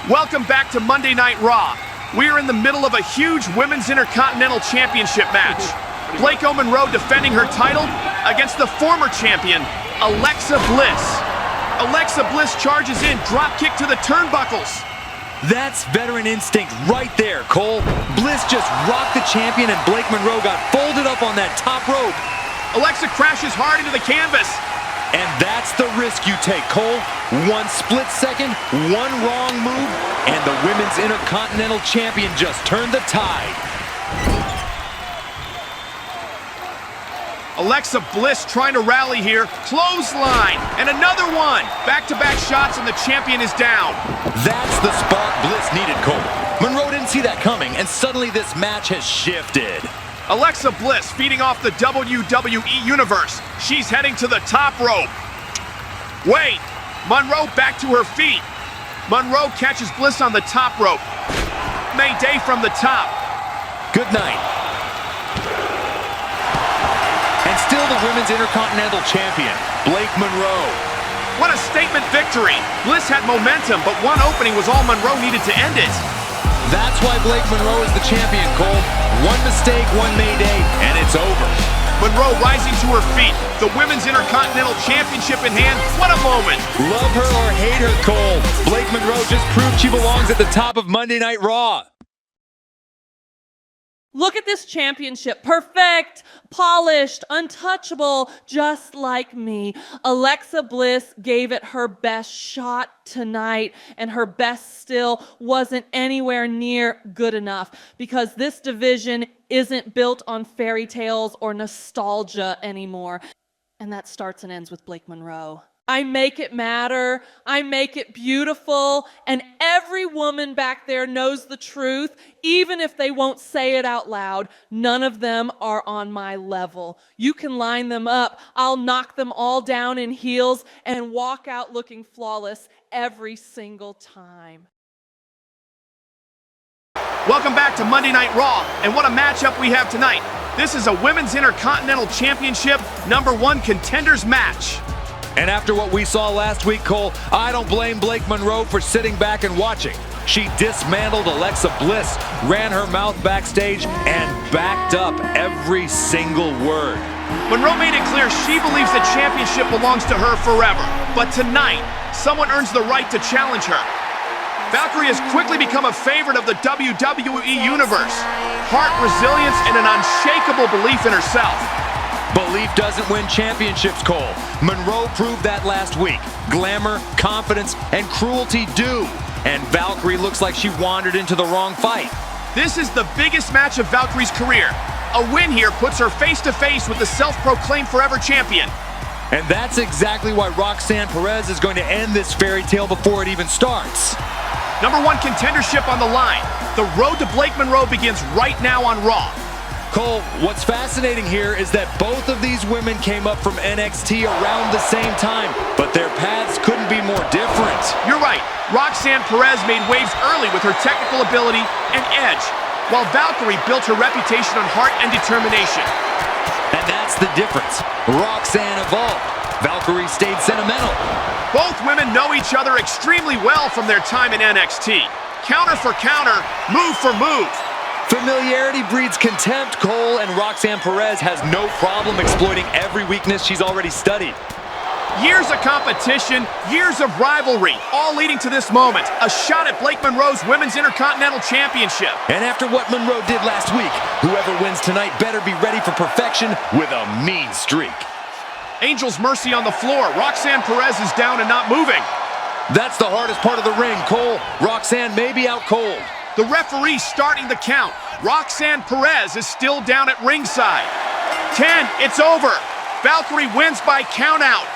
Welcome back to Monday Night Raw. We are in the middle of a huge Women's Intercontinental Championship match. Blake Monroe defending her title against the former champion, Alexa Bliss. Alexa Bliss charges in, drop kick to the turnbuckles. That's veteran instinct right there, Cole. Bliss just rocked the champion and Blake Monroe got folded up on that top rope. Alexa crashes hard into the canvas. And that's the risk you take, Cole. One split second, one wrong move, and the Women's Intercontinental Champion just turned the tide. Alexa Bliss trying to rally here. Clothesline, and another one. Back-to-back shots, and the champion is down. That's the spark Bliss needed, Cole. Monroe didn't see that coming, and suddenly this match has shifted. Alexa Bliss feeding off the WWE Universe. She's heading to the top rope. Wait, Monroe back to her feet. Monroe catches Bliss on the top rope. Mayday from the top. Good night. And still the Women's Intercontinental Champion, Blake Monroe. What a statement victory. Bliss had momentum, but one opening was all Monroe needed to end it. That's why Blake Monroe is the champion, Cole. One mistake, one Mayday, and it's over. Monroe rising to her feet. The Women's Intercontinental Championship in hand. What a moment. Love her or hate her, Cole. Blake Monroe just proved she belongs at the top of Monday Night Raw. Look at this championship. Perfect, polished, untouchable, just like me. Alexa Bliss gave it her best shot tonight, and her best still wasn't anywhere near good enough because this division isn't built on fairy tales or nostalgia anymore. And that starts and ends with Blake Monroe. I make it matter, I make it beautiful, and every woman back there knows the truth, even if they won't say it out loud. None of them are on my level. You can line them up, I'll knock them all down in heels and walk out looking flawless every single time. Welcome back to Monday Night Raw, and what a matchup we have tonight. This is a Women's Intercontinental Championship #1 Contenders match. And after what we saw last week, Cole, I don't blame Blake Monroe for sitting back and watching. She dismantled Alexa Bliss, ran her mouth backstage, and backed up every single word. Monroe made it clear she believes the championship belongs to her forever. But tonight, someone earns the right to challenge her. Valkyrie has quickly become a favorite of the WWE Universe. Heart, resilience, and an unshakable belief in herself. Belief doesn't win championships, Cole. Monroe proved that last week. Glamour, confidence, and cruelty do. And Valkyrie looks like she wandered into the wrong fight. This is the biggest match of Valkyrie's career. A win here puts her face-to-face with the self-proclaimed forever champion. And that's exactly why Roxanne Perez is going to end this fairy tale before it even starts. #1 contendership on the line. The road to Blake Monroe begins right now on Raw. Cole, what's fascinating here is that both of these women came up from NXT around the same time, but their paths couldn't be more different. You're right. Roxanne Perez made waves early with her technical ability and edge, while Valkyrie built her reputation on heart and determination. And that's the difference. Roxanne evolved. Valkyrie stayed sentimental. Both women know each other extremely well from their time in NXT. Counter for counter, move for move. Familiarity breeds contempt, Cole, and Roxanne Perez has no problem exploiting every weakness she's already studied. Years of competition, years of rivalry, all leading to this moment. A shot at Blake Monroe's Women's Intercontinental Championship. And after what Monroe did last week, whoever wins tonight better be ready for perfection with a mean streak. Angel's Mercy on the floor. Roxanne Perez is down and not moving. That's the hardest part of the ring, Cole. Roxanne may be out cold. The referee starting the count. Roxanne Perez is still down at ringside. 10, it's over. Valkyrie wins by countout.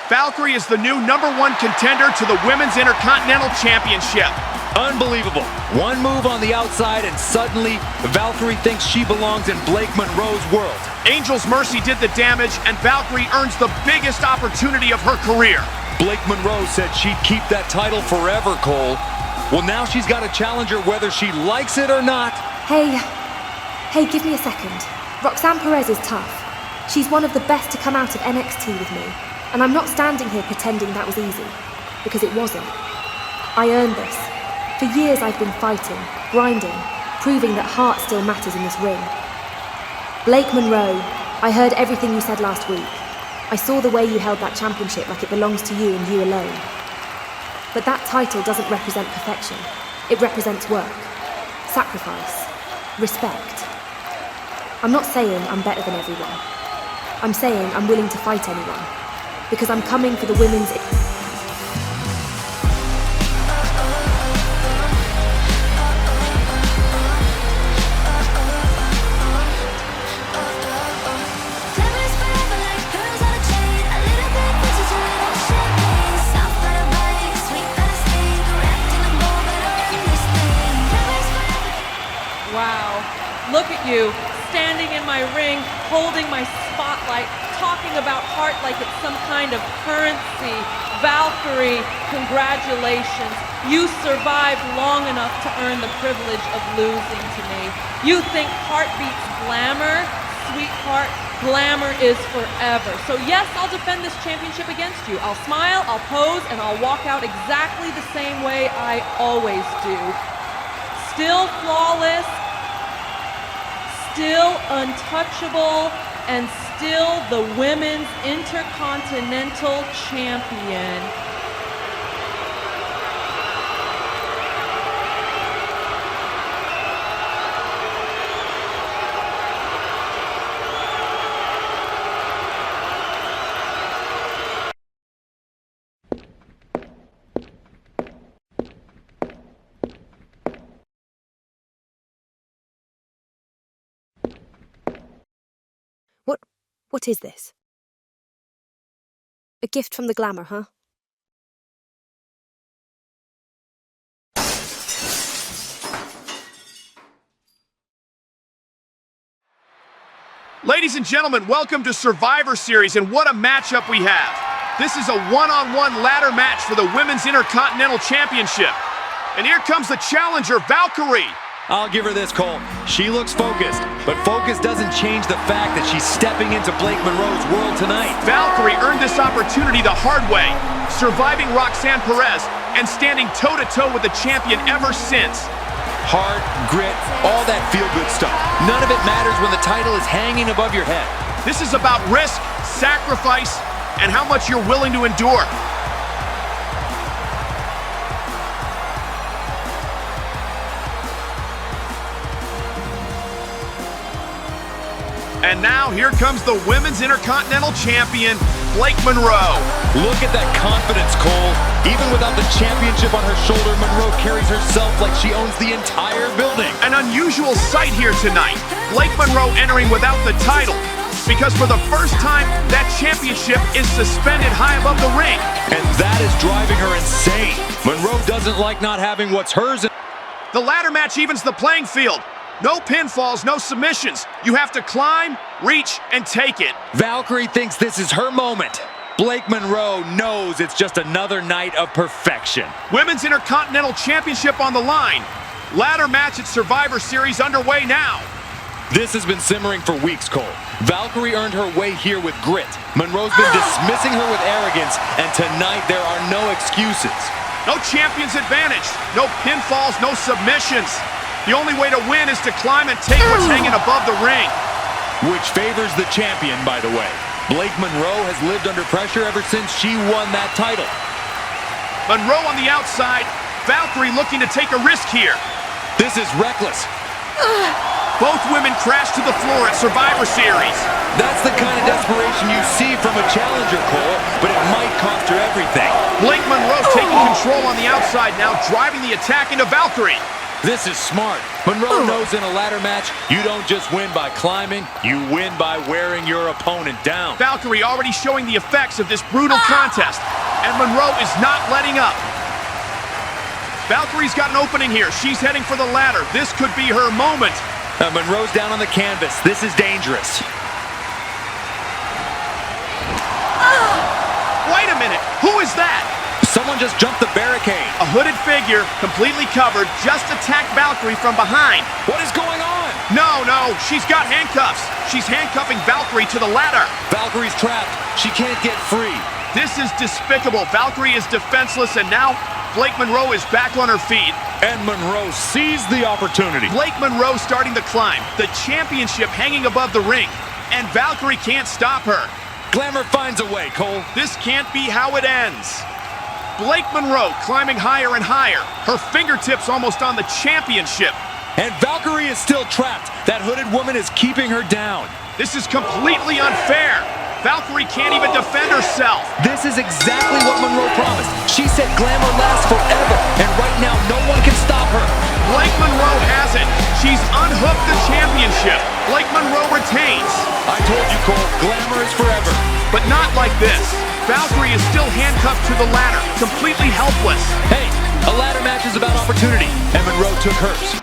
Valkyrie is the new #1 contender to the Women's Intercontinental Championship. Unbelievable. One move on the outside and suddenly Valkyrie thinks she belongs in Blake Monroe's world. Angel's Mercy did the damage, and Valkyrie earns the biggest opportunity of her career. Blake Monroe said she'd keep that title forever, Cole. Well, now she's got a challenger whether she likes it or not. Hey, give me a second. Roxanne Perez is tough. She's one of the best to come out of NXT with me. And I'm not standing here pretending that was easy, because it wasn't. I earned this. For years I've been fighting, grinding, proving that heart still matters in this ring. Blake Monroe, I heard everything you said last week. I saw the way you held that championship like it belongs to you and you alone. But that title doesn't represent perfection. It represents work, sacrifice, respect. I'm not saying I'm better than everyone. I'm saying I'm willing to fight anyone. Because I'm coming for the women's... Wow, look at you, standing in my ring, holding my spotlight, talking about heart like it's some kind of currency. Valkyrie, congratulations. You survived long enough to earn the privilege of losing to me. You think heart beats glamour? Sweetheart, glamour is forever. So yes, I'll defend this championship against you. I'll smile, I'll pose, and I'll walk out exactly the same way I always do. Still flawless, still untouchable, and still the Women's Intercontinental Champion. What is this? A gift from the Glamour, huh? Ladies and gentlemen, welcome to Survivor Series, and what a matchup we have. This is a one-on-one ladder match for the Women's Intercontinental Championship. And here comes the challenger, Valkyrie. I'll give her this, Cole. She looks focused, but focus doesn't change the fact that she's stepping into Blake Monroe's world tonight. Valkyrie earned this opportunity the hard way, surviving Roxanne Perez and standing toe-to-toe with the champion ever since. Heart, grit, all that feel-good stuff. None of it matters when the title is hanging above your head. This is about risk, sacrifice, and how much you're willing to endure. And now, here comes the Women's Intercontinental Champion, Blake Monroe. Look at that confidence, Cole. Even without the championship on her shoulder, Monroe carries herself like she owns the entire building. An unusual sight here tonight. Blake Monroe entering without the title. Because for the first time, that championship is suspended high above the ring. And that is driving her insane. Monroe doesn't like not having what's hers. The ladder match evens the playing field. No pinfalls, no submissions. You have to climb, reach, and take it. Valkyrie thinks this is her moment. Blake Monroe knows it's just another night of perfection. Women's Intercontinental Championship on the line. Ladder match at Survivor Series underway now. This has been simmering for weeks, Cole. Valkyrie earned her way here with grit. Monroe's been dismissing her with arrogance, and tonight there are no excuses. No champion's advantage. No pinfalls, no submissions. The only way to win is to climb and take what's hanging above the ring. Which favors the champion, by the way. Blake Monroe has lived under pressure ever since she won that title. Monroe on the outside. Valkyrie looking to take a risk here. This is reckless. Both women crash to the floor at Survivor Series. That's the kind of desperation you see from a challenger, Cole, but it might cost her everything. Blake Monroe taking control on the outside now, driving the attack into Valkyrie. This is smart. Monroe knows in a ladder match, you don't just win by climbing, you win by wearing your opponent down. Valkyrie already showing the effects of this brutal contest, and Monroe is not letting up. Valkyrie's got an opening here. She's heading for the ladder. This could be her moment. Monroe's down on the canvas. This is dangerous. Wait a minute. Who is that? Someone just jumped the barricade. A hooded figure, completely covered, just attacked Valkyrie from behind. What is going on? No, she's got handcuffs. She's handcuffing Valkyrie to the ladder. Valkyrie's trapped. She can't get free. This is despicable. Valkyrie is defenseless, and now Blake Monroe is back on her feet. And Monroe sees the opportunity. Blake Monroe starting the climb. The championship hanging above the ring. And Valkyrie can't stop her. Glamour finds a way, Cole. This can't be how it ends. Blake Monroe climbing higher and higher. Her fingertips almost on the championship. And Valkyrie is still trapped. That hooded woman is keeping her down. This is completely unfair. Valkyrie can't even defend herself. This is exactly what Monroe promised. She said Glamour lasts forever, and right now no one can stop her. Blake Monroe has it. She's unhooked the championship. Blake Monroe retains. I told you, Cole, Glamour is forever. But not like this. Valkyrie is still handcuffed to the ladder, completely helpless. Hey, a ladder match is about opportunity, and Monroe took hers.